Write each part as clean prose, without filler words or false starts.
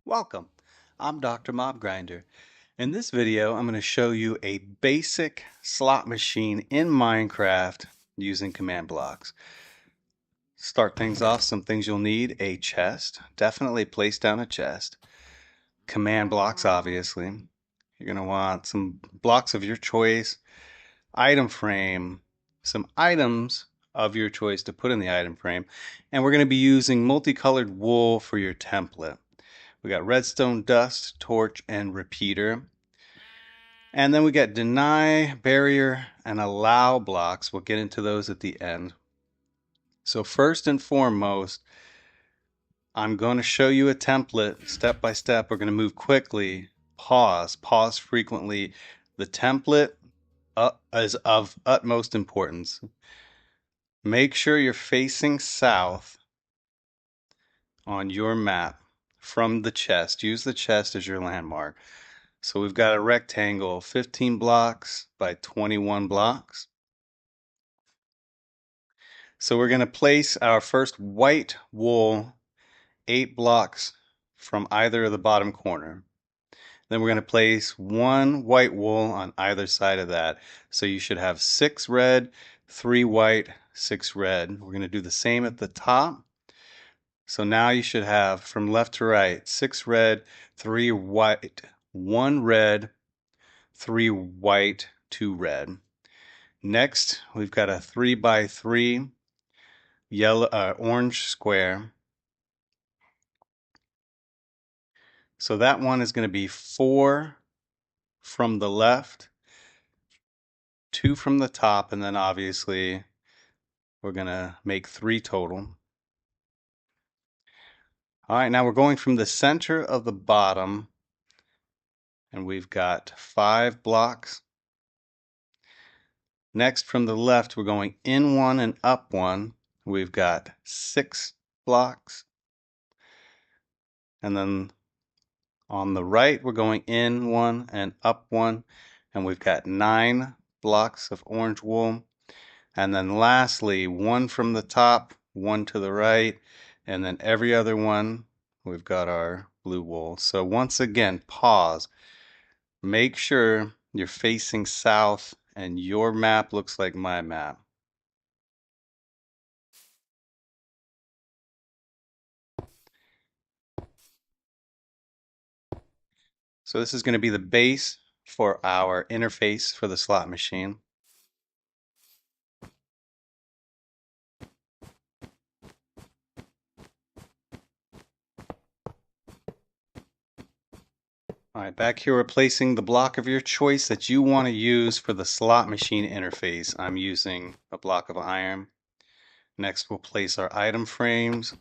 Welcome, I'm Dr. Mob Grinder. In this video, I'm going to show you a basic slot machine in Minecraft using command blocks. Start things off, some things you'll need: a chest, definitely place down a chest. Command blocks, obviously. You're going to want some blocks of your choice, item frame, some items of your choice to put in the item frame, and we're going to be using multicolored wool for your template. We got redstone, dust, torch, and repeater. And then we got deny, barrier, and allow blocks. We'll get into those at the end. So first and foremost, I'm going to show you a template step by step. We're going to move quickly, pause frequently. The template is of utmost importance. Make sure you're facing south on your map from the chest. Use the chest as your landmark. So we've got a rectangle, 15 blocks by 21 blocks. So we're going to place our first white wool 8 blocks from either of the bottom corner. Then we're going to place one white wool on either side of that. So you should have 6 red, 3 white, 6 red. We're going to do the same at the top. So now you should have, from left to right, 6 red, 3 white, 1 red, 3 white, 2 red. Next, we've got a 3 by 3 yellow, orange square. So that one is going to be 4 from the left, 2 from the top, and then obviously we're going to make 3 total. All right, now we're going from the center of the bottom, and we've got 5 blocks. Next, from the left, we're going in 1 and up 1. We've got 6 blocks. And then on the right, we're going in 1 and up 1. And we've got 9 blocks of orange wool. And then lastly, 1 from the top, 1 to the right, and then every other one, we've got our blue wool. So once again, pause. Make sure you're facing south and your map looks like my map. So this is going to be the base for our interface for the slot machine. All right, back here we're placing the block of your choice that you want to use for the slot machine interface. I'm using a block of iron. Next we'll place our item frames.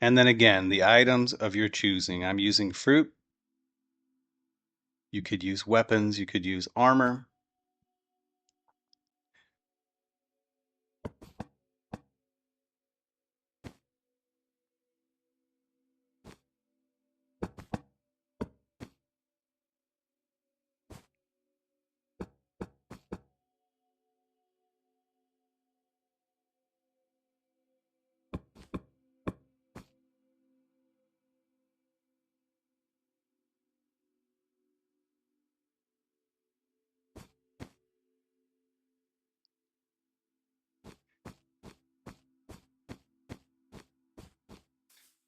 And then again, the items of your choosing. I'm using fruit. You could use weapons, you could use armor.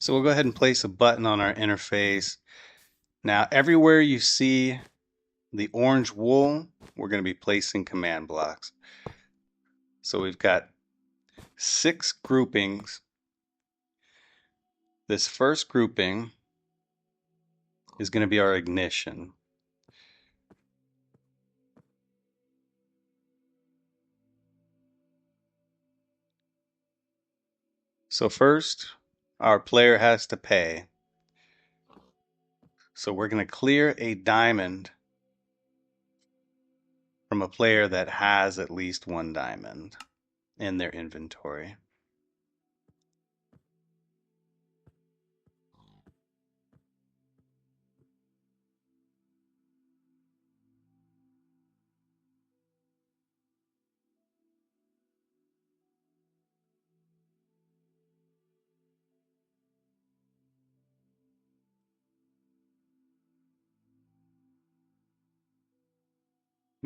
So we'll go ahead and place a button on our interface. Now, everywhere you see the orange wool, we're going to be placing command blocks. So we've got 6 groupings. This first grouping is going to be our ignition. So first, our player has to pay. So we're going to clear a diamond from a player that has at least 1 diamond in their inventory.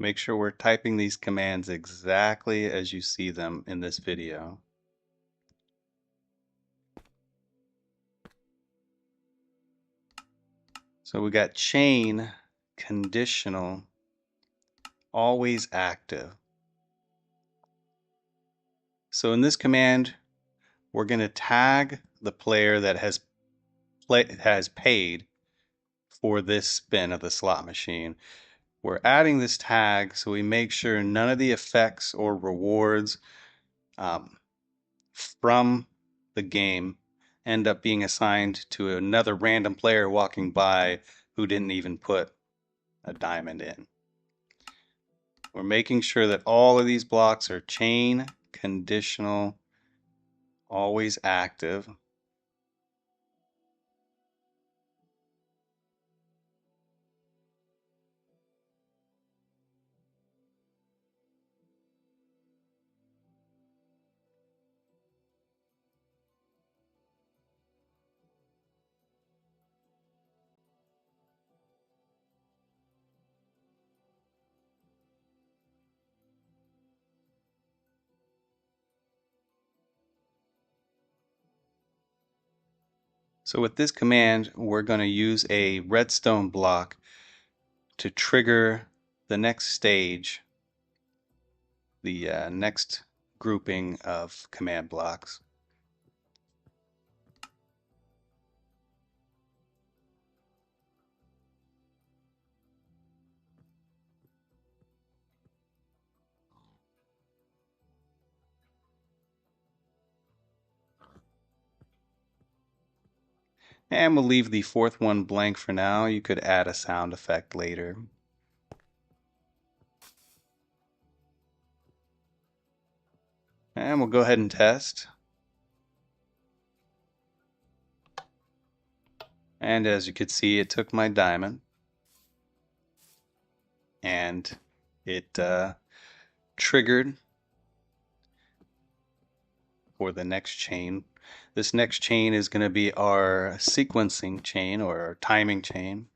Make sure we're typing these commands exactly as you see them in this video. So we got chain, conditional, always active. So in this command, we're going to tag the player that has paid for this spin of the slot machine. We're adding this tag so we make sure none of the effects or rewards from the game end up being assigned to another random player walking by who didn't even put a diamond in. We're making sure that all of these blocks are chain, conditional, always active. So with this command, we're going to use a redstone block to trigger the next stage, the next grouping of command blocks. And we'll leave the fourth one blank for now. You could add a sound effect later. And we'll go ahead and test. And as you could see, it took my diamond and it triggered for the next chain. This next chain is going to be our sequencing chain or our timing chain.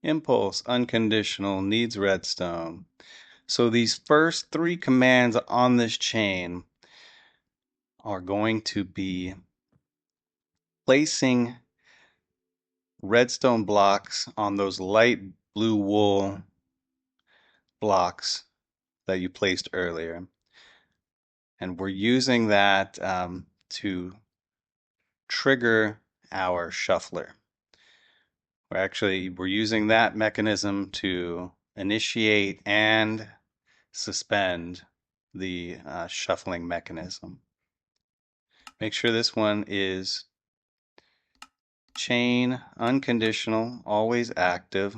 Impulse, unconditional, needs redstone. So these first three commands on this chain are going to be placing redstone blocks on those light blue wool blocks that you placed earlier. And we're using that to trigger our shuffler. We're using that mechanism to initiate and suspend the shuffling mechanism. Make sure this one is chain, unconditional, always active.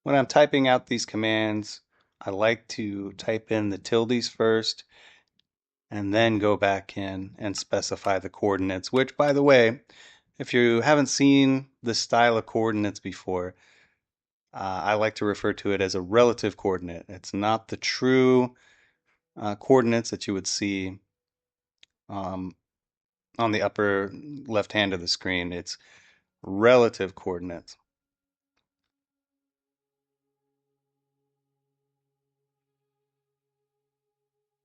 When I'm typing out these commands, I like to type in the tildes first and then go back in and specify the coordinates, which, by the way, if you haven't seen this style of coordinates before, I like to refer to it as a relative coordinate. It's not the true coordinates that you would see on the upper left hand of the screen, it's relative coordinates.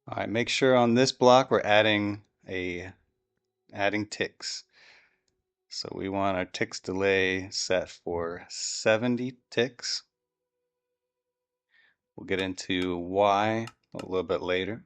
All right, make sure on this block we're adding ticks. So we want our ticks delay set for 70 ticks. We'll get into why a little bit later.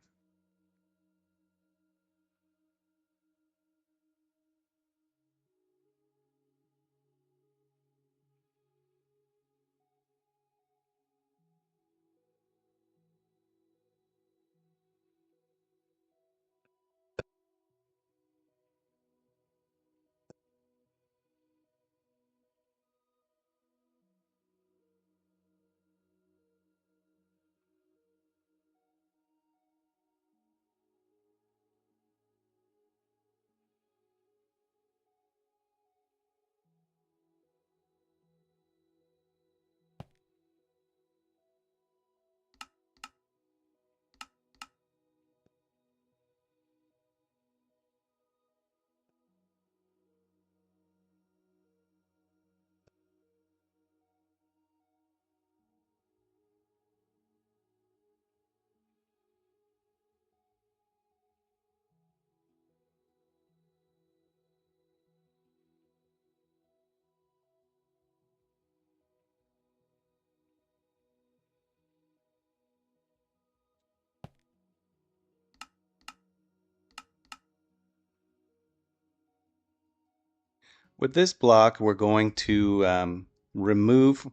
With this block, we're going to remove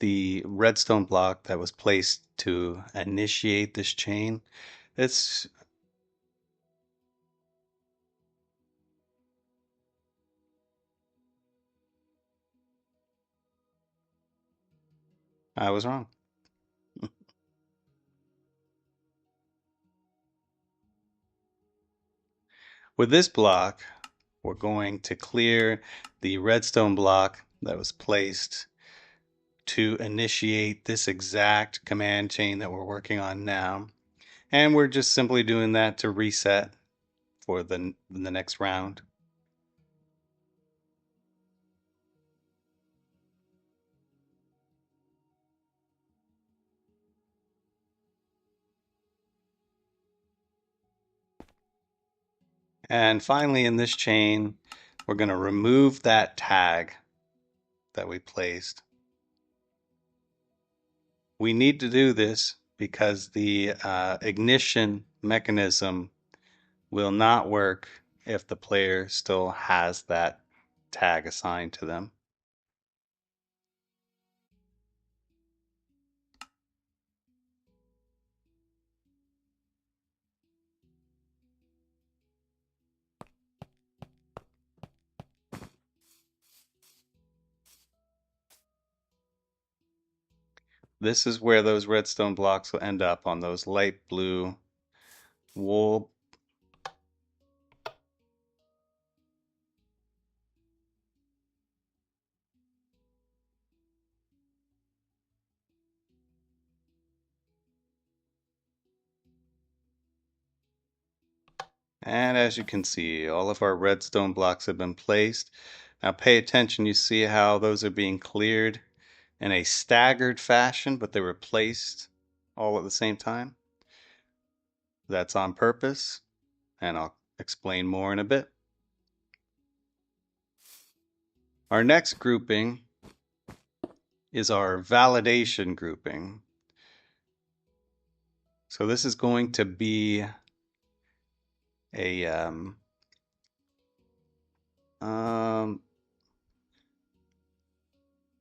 the redstone block that was placed to initiate this chain. It's I was wrong. With this block, we're going to clear the redstone block that was placed to initiate this exact command chain that we're working on now. And we're just simply doing that to reset for the next round. And finally, in this chain, we're going to remove that tag that we placed. We need to do this because the ignition mechanism will not work if the player still has that tag assigned to them. This is where those redstone blocks will end up, on those light blue wool. And as you can see, all of our redstone blocks have been placed. Now pay attention, you see how those are being cleared in a staggered fashion, but they were placed all at the same time. That's on purpose, and I'll explain more in a bit. Our next grouping is our validation grouping. So this is going to be a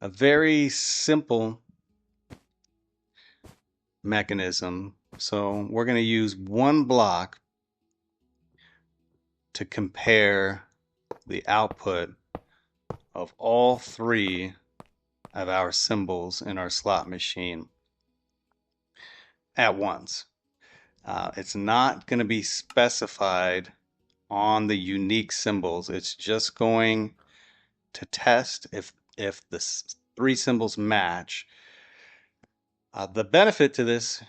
very simple mechanism. So we're going to use one block to compare the output of all three of our symbols in our slot machine at once. It's not going to be specified on the unique symbols. It's just going to test if the three symbols match. The benefit to this,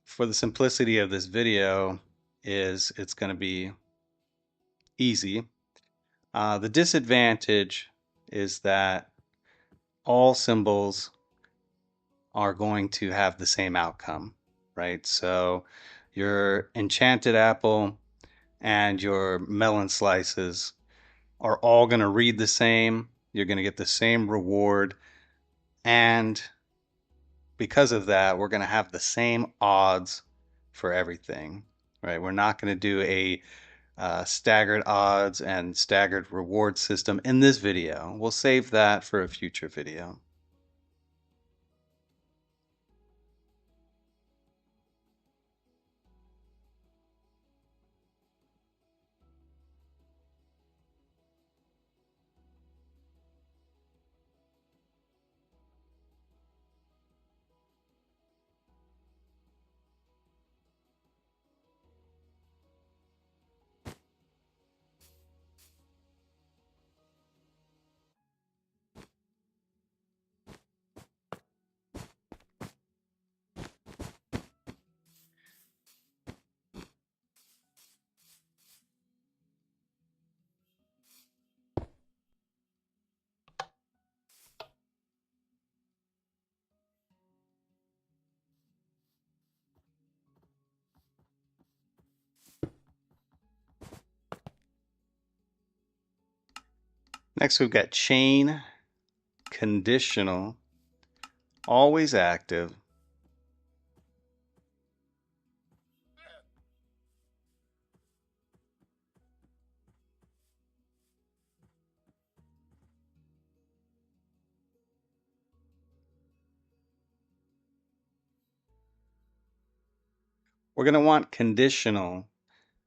for the simplicity of this video, is it's going to be easy. The disadvantage is that all symbols are going to have the same outcome, right? So your enchanted apple and your melon slices are all going to read the same. You're going to get the same reward. And because of that, we're going to have the same odds for everything, right? We're not going to do a staggered odds and staggered reward system in this video. We'll save that for a future video. Next, we've got chain, conditional, always active. We're going to want conditional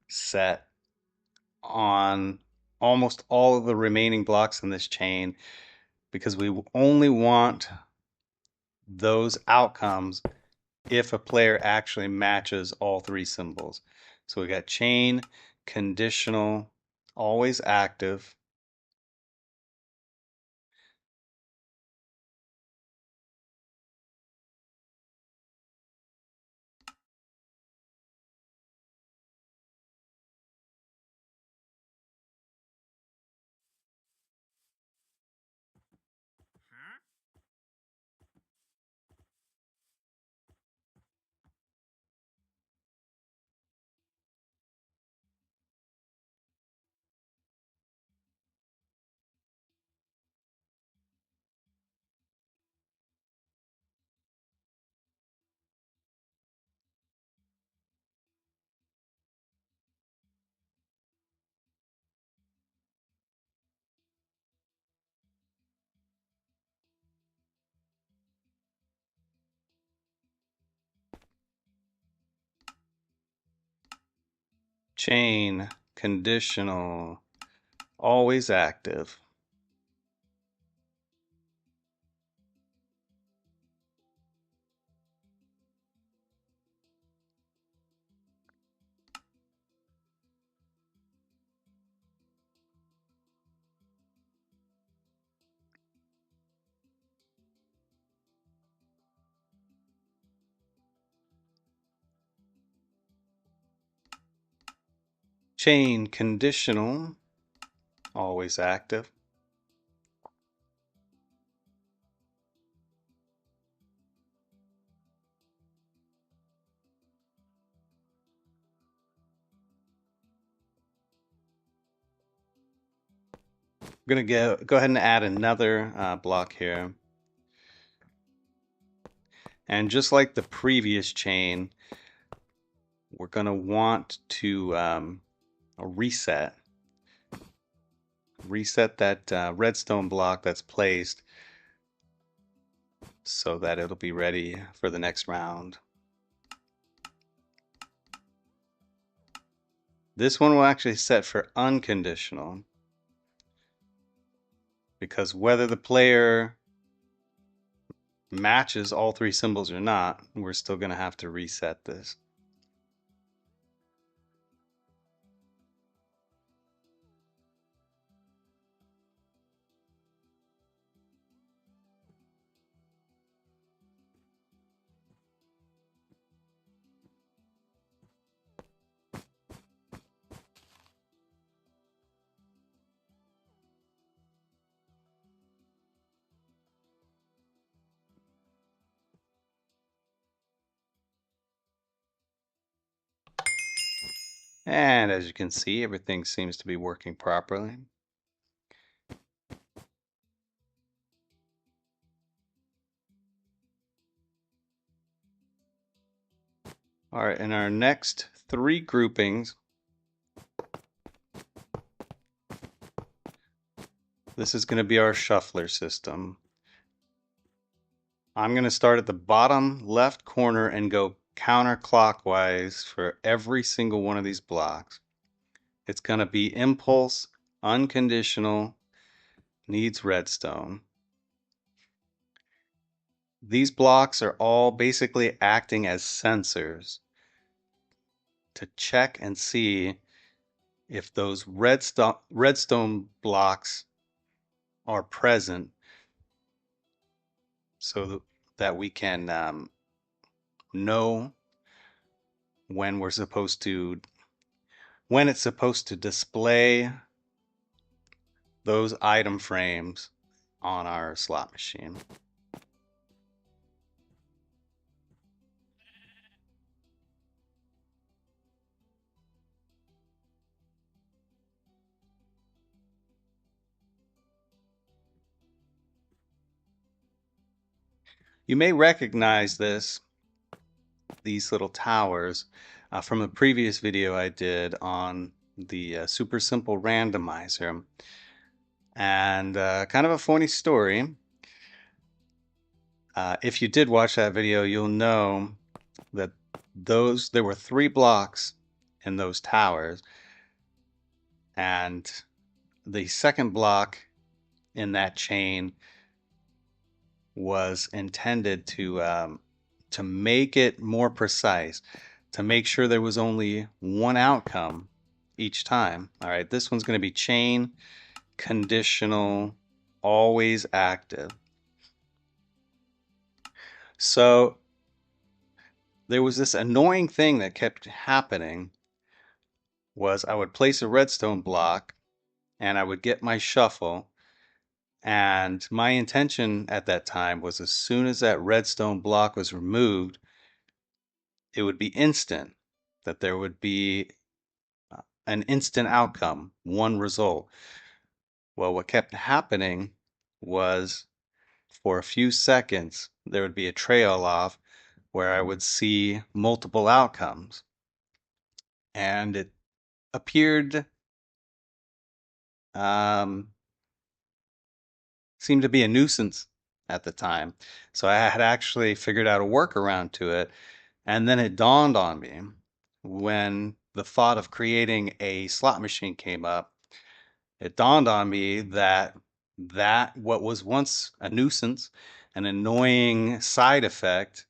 set on almost all of the remaining blocks in this chain because we only want those outcomes if a player actually matches all three symbols. So we got chain, conditional, always active. Chain, conditional, always active. Chain, conditional, always active. We're going to go ahead and add another block here. And just like the previous chain, we're going to want to reset that redstone block that's placed so that it'll be ready for the next round. This one will actually set for unconditional because whether the player matches all three symbols or not, we're still going to have to reset this. And as you can see, everything seems to be working properly. All right, in our next 3 groupings, this is going to be our shuffler system. I'm going to start at the bottom left corner and go counterclockwise for every single one of these blocks. It's going to be impulse, unconditional, needs redstone. These blocks are all basically acting as sensors to check and see if those redstone blocks are present so that we can know when it's supposed to display those item frames on our slot machine. You may recognize these little towers from a previous video I did on the super simple randomizer. And kind of a funny story. If you did watch that video, you'll know that there were 3 blocks in those towers, and the second block in that chain was intended to make it more precise, to make sure there was only one outcome each time. All right, this one's going to be chain, conditional, always active. So there was this annoying thing that kept happening was I would place a redstone block and I would get my shuffle, and my intention at that time was as soon as that redstone block was removed, it would be instant, that there would be an instant outcome, one result. Well, what kept happening was for a few seconds, there would be a trail off where I would see multiple outcomes. And it appeared, seemed to be a nuisance at the time. So I had actually figured out a workaround to it. And then it dawned on me when the thought of creating a slot machine came up. It dawned on me that what was once a nuisance, an annoying side effect,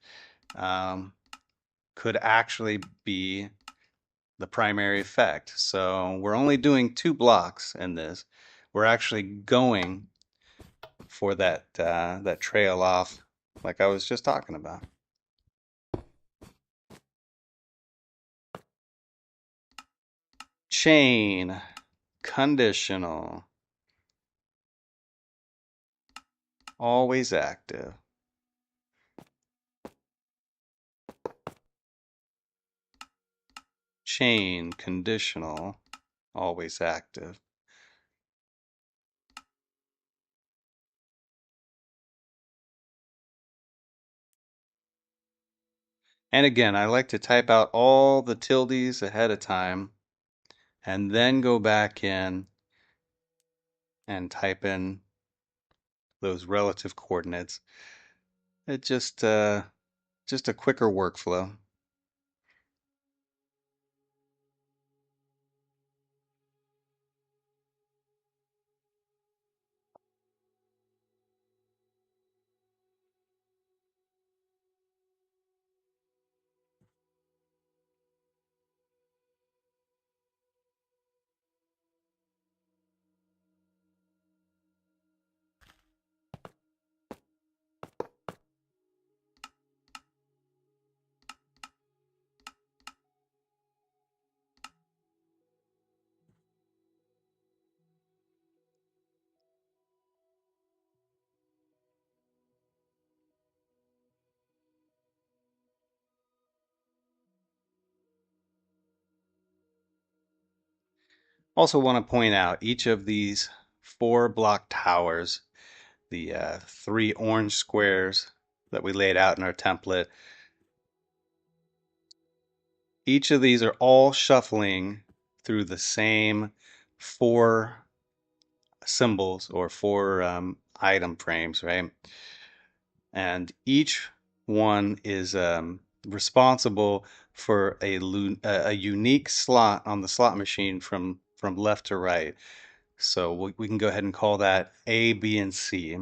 could actually be the primary effect. So we're only doing 2 blocks in this. We're actually going for that trail off, like I was just talking about. Chain, conditional, always active. Chain, conditional, always active. And again, I like to type out all the tildes ahead of time and then go back in and type in those relative coordinates. It just a quicker workflow. Also want to point out each of these 4 block towers, the 3 orange squares that we laid out in our template, each of these are all shuffling through the same 4 symbols or 4 item frames, right? And each one is responsible for a unique slot on the slot machine from left to right. So we can go ahead and call that A, B, and C.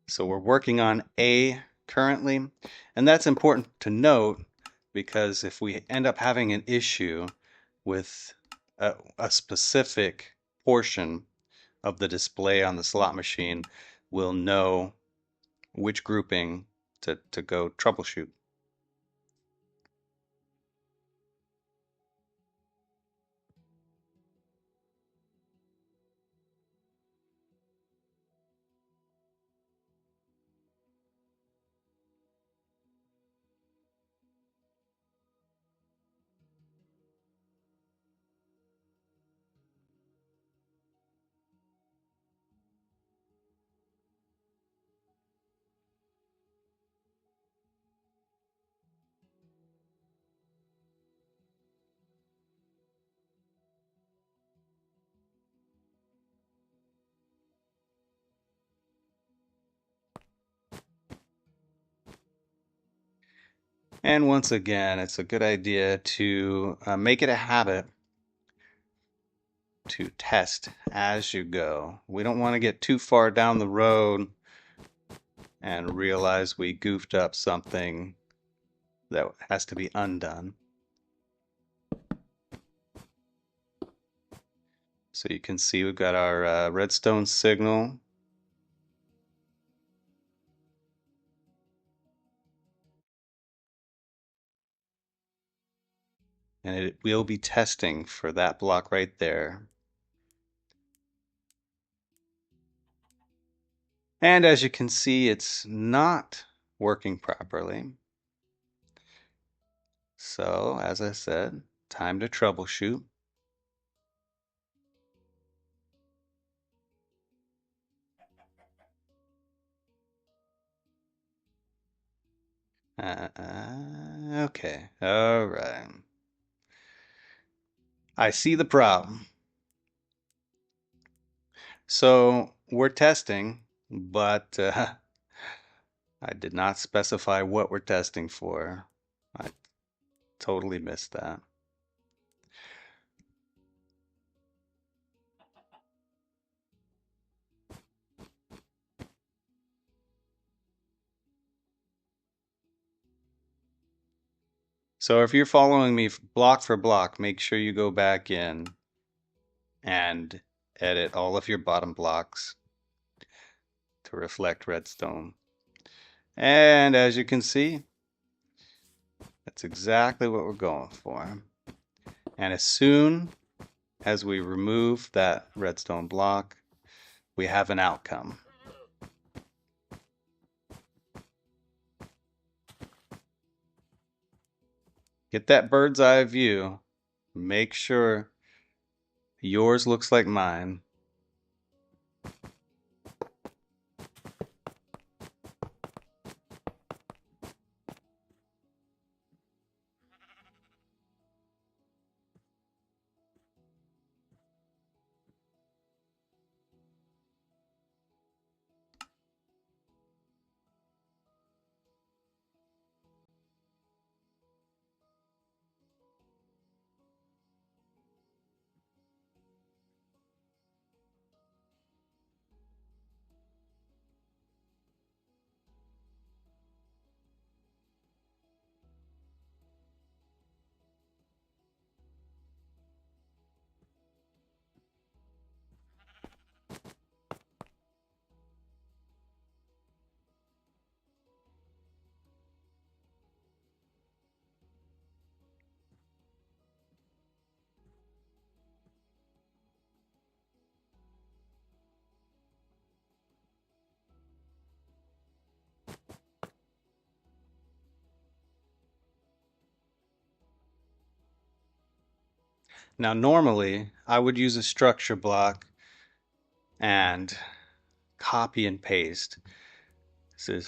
So we're working on A currently, and that's important to note because if we end up having an issue with a specific portion of the display on the slot machine, we'll know which grouping to go troubleshoot. And once again, it's a good idea to make it a habit to test as you go. We don't want to get too far down the road and realize we goofed up something that has to be undone. So you can see we've got our redstone signal. And it will be testing for that block right there. And as you can see, it's not working properly. So, as I said, time to troubleshoot. Okay, all right. I see the problem. So we're testing, but I did not specify what we're testing for. I totally missed that. So if you're following me block for block, make sure you go back in and edit all of your bottom blocks to reflect redstone. And as you can see, that's exactly what we're going for. And as soon as we remove that redstone block, we have an outcome. Get that bird's eye view. Make sure yours looks like mine. Now normally I would use a structure block and copy and paste. So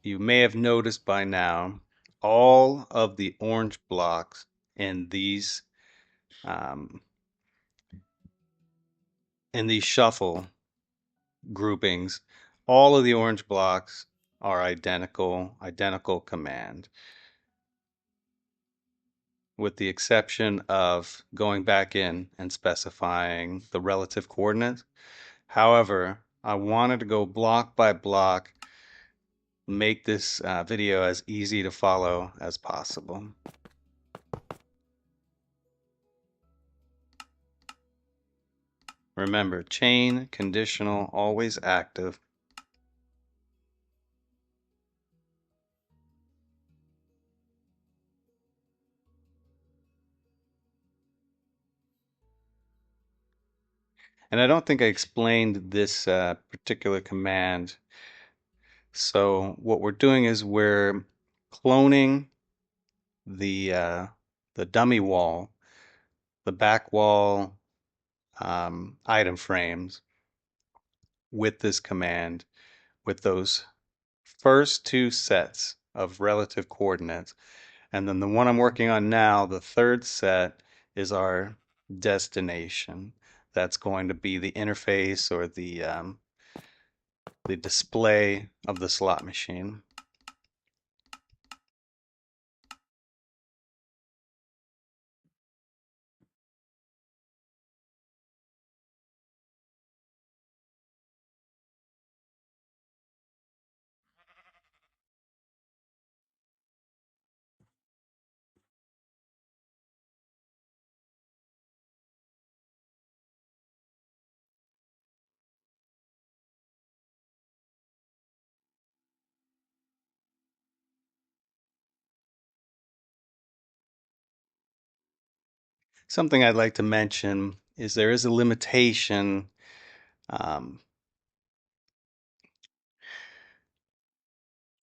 you may have noticed by now, all of the orange blocks um, in these shuffle groupings, all of the orange blocks are identical command, with the exception of going back in and specifying the relative coordinates. However, I wanted to go block by block, make this video as easy to follow as possible. Remember, chain, conditional, always active. And I don't think I explained this particular command. So what we're doing is we're cloning the dummy wall, the back wall item frames with this command, with those first two sets of relative coordinates. And then the one I'm working on now, the third set, is our destination. That's going to be the interface or the display of the slot machine. Something I'd like to mention is there is a limitation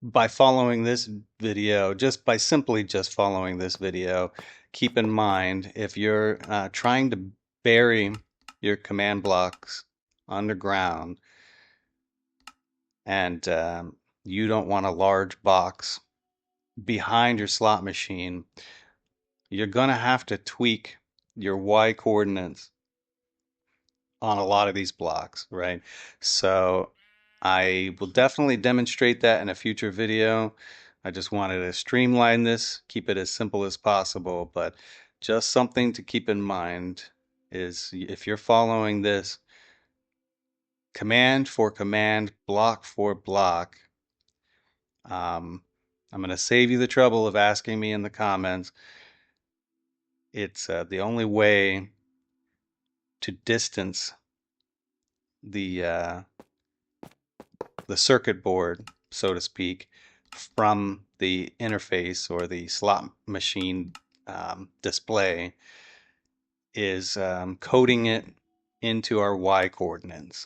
by following this video, simply following this video. Keep in mind, if you're trying to bury your command blocks underground and you don't want a large box behind your slot machine, you're going to have to tweak your Y coordinates on a lot of these blocks, right? So I will definitely demonstrate that in a future video. I just wanted to streamline this, keep it as simple as possible, but just something to keep in mind is if you're following this command for command, block for block, I'm going to save you the trouble of asking me in the comments. It's the only way to distance the the circuit board, so to speak, from the interface or the slot machine display is coding it into our Y coordinates.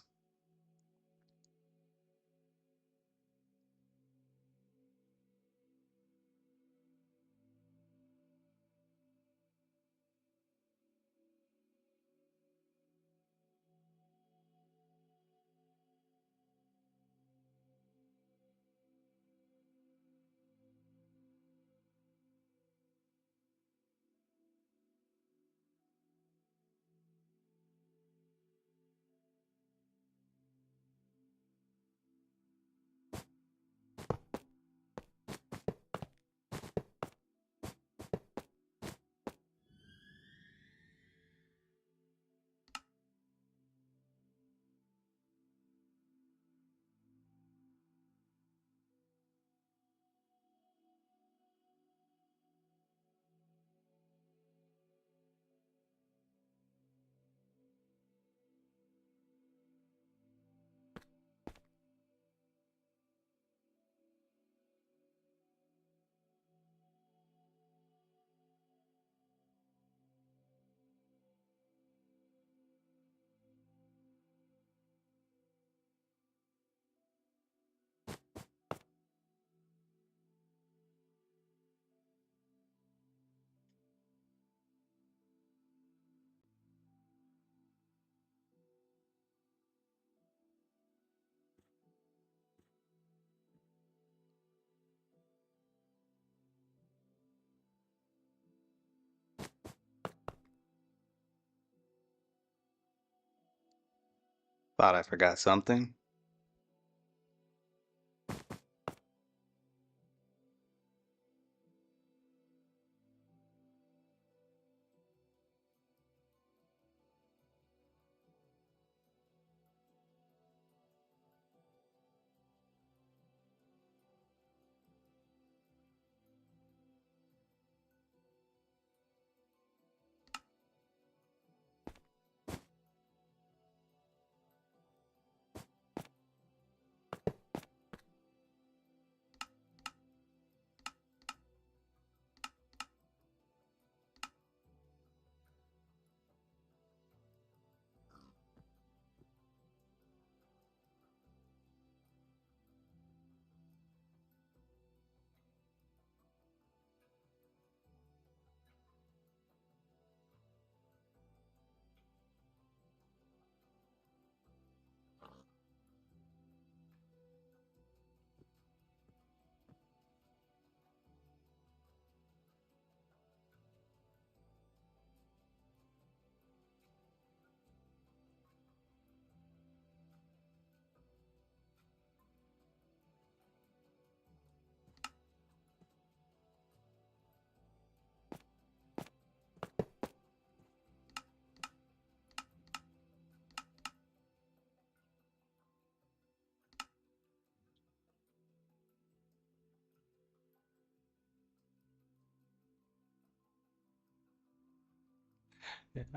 Thought I forgot something.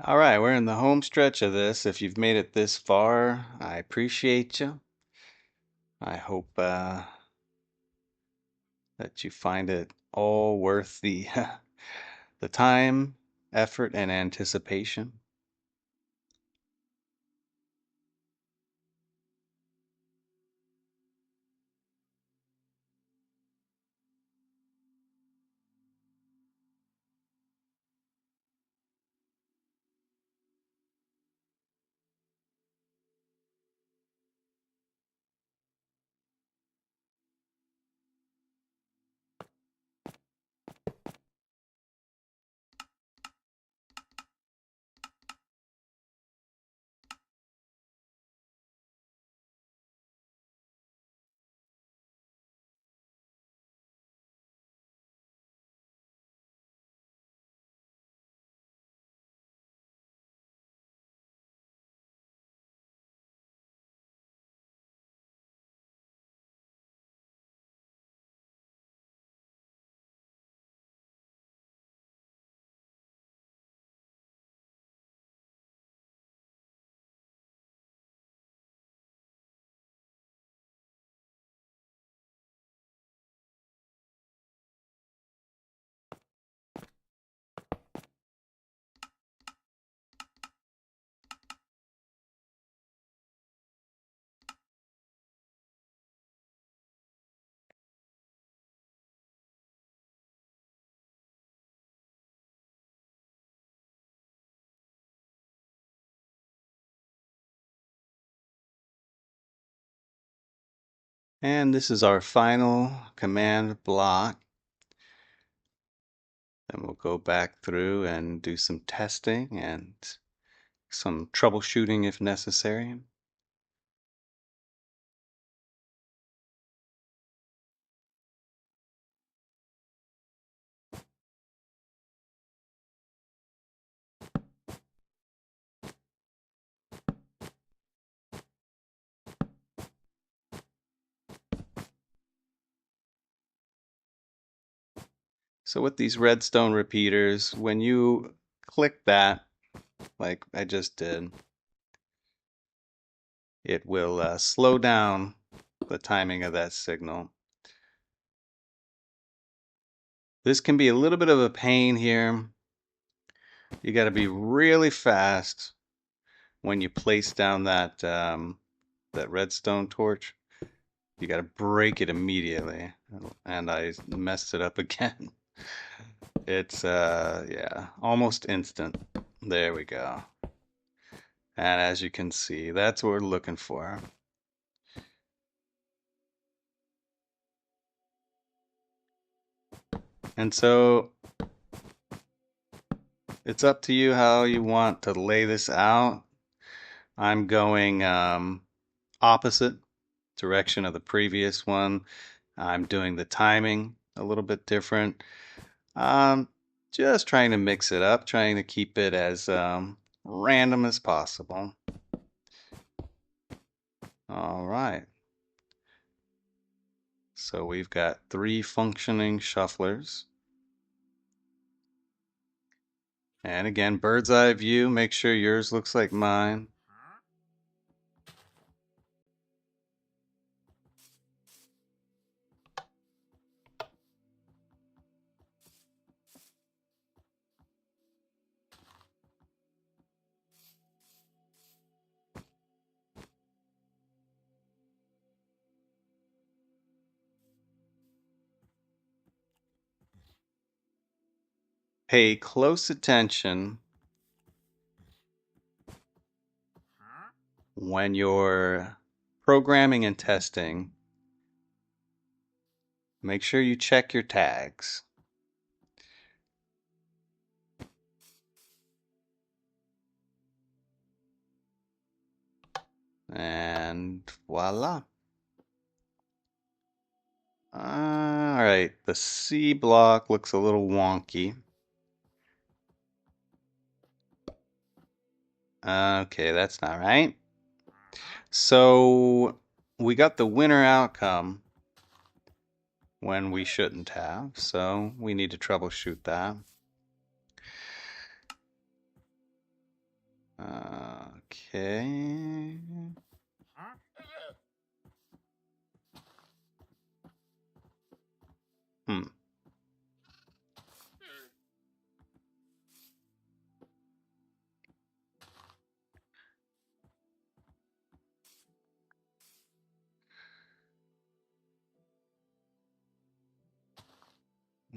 All right, we're in the home stretch of this. If you've made it this far, I appreciate you. I hope that you find it all worth the the time, effort, and anticipation. And this is our final command block. Then we'll go back through and do some testing and some troubleshooting if necessary. So with these redstone repeaters, when you click that, like I just did, it will slow down the timing of that signal. This can be a little bit of a pain here. You got to be really fast when you place down that redstone torch. You got to break it immediately. And I messed it up again. It's yeah, almost instant. There we go. And as you can see, that's what we're looking for. And so it's up to you how you want to lay this out. I'm going opposite direction of the previous one. I'm doing the timing a little bit different. Just trying to mix it up, trying to keep it as random as possible. All right. So we've got 3 functioning shufflers. And again, bird's eye view, make sure yours looks like mine. Pay close attention when you're programming and testing. Make sure you check your tags. And voila. All right, the C block looks a little wonky. Okay, that's not right. So we got the winner outcome when we shouldn't have, so we need to troubleshoot that. Okay. Hmm.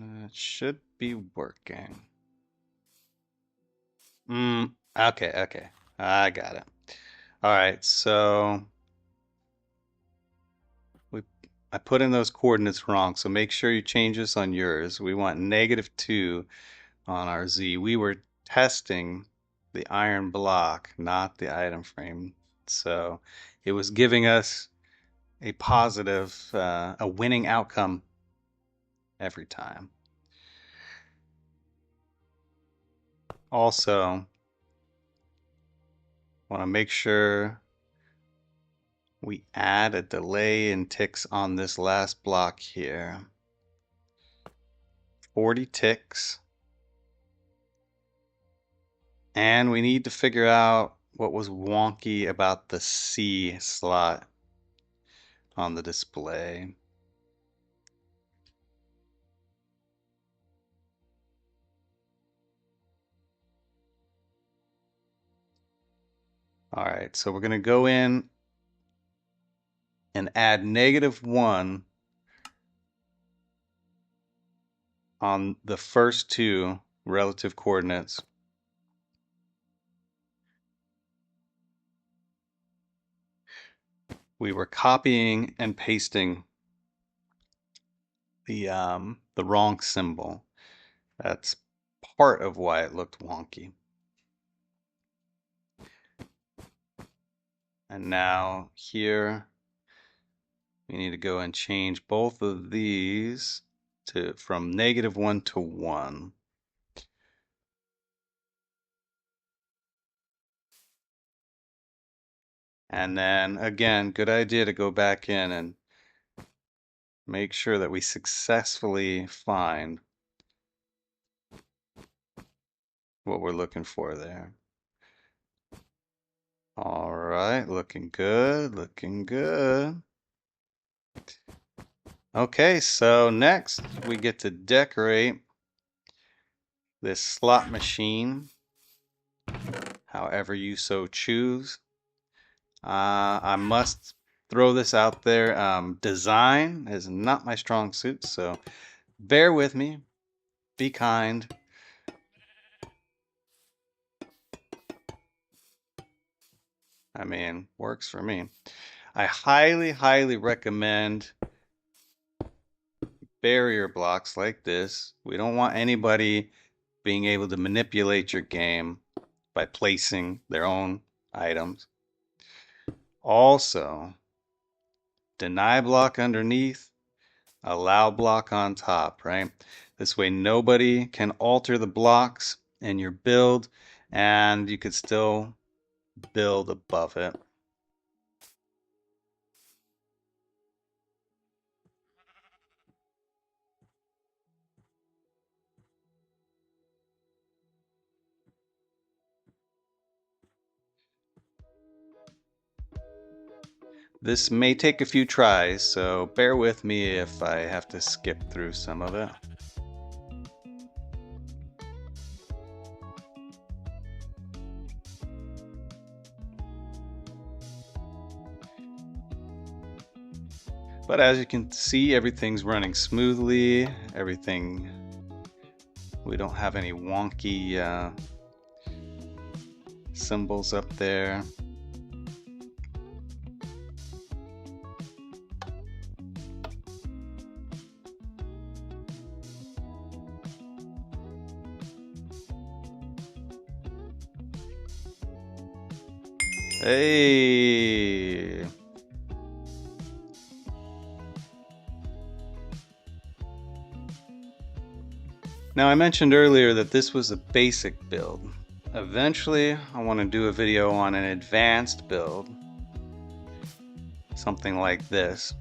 It should be working. Okay. I got it. All right, so I put in those coordinates wrong, so make sure you change this on yours. We want -2 on our Z. We were testing the iron block, not the item frame. So it was giving us a positive, a winning outcome every time. Also, want to make sure we add a delay in ticks on this last block here. 40 ticks. And we need to figure out what was wonky about the C slot on the display. All right, so we're going to go in and add -1 on the first 2 relative coordinates. We were copying and pasting the wrong symbol. That's part of why it looked wonky. And now here we need to go and change both of these to from -1 to 1. And then again, good idea to go back in and make sure that we successfully find what we're looking for there. All right, looking good, looking good. Okay, so next we get to decorate this slot machine however you so choose. I must throw this out there. Design is not my strong suit, so bear with me. Be kind. I mean, works for me. I highly recommend barrier blocks like this. We don't want anybody being able to manipulate your game by placing their own items. Also, deny block underneath, allow block on top, right? This way nobody can alter the blocks in your build, and you could still build above it. This may take a few tries, so bear with me if I have to skip through some of it. But as you can see, everything's running smoothly. We don't have any wonky symbols up there. Hey! Now I mentioned earlier that this was a basic build. Eventually I want to do a video on an advanced build. Something like this.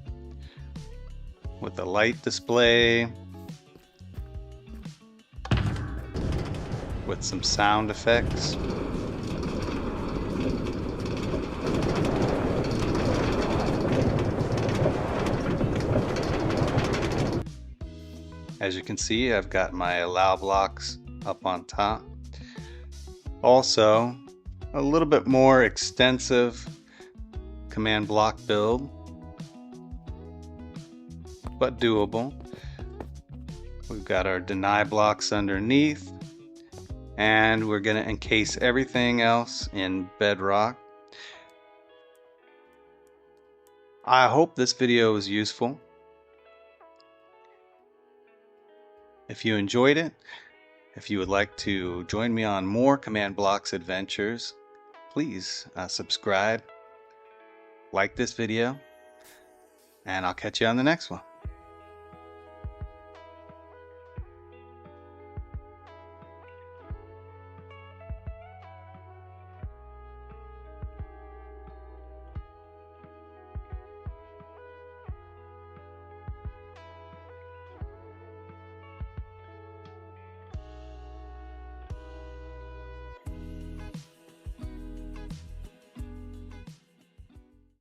With a light display. With some sound effects. As you can see, I've got my allow blocks up on top. Also, a little bit more extensive command block build, but doable. We've got our deny blocks underneath, and we're going to encase everything else in bedrock. I hope this video was useful. If you enjoyed it, if you would like to join me on more Command Blocks adventures, please subscribe, like this video, and I'll catch you on the next one.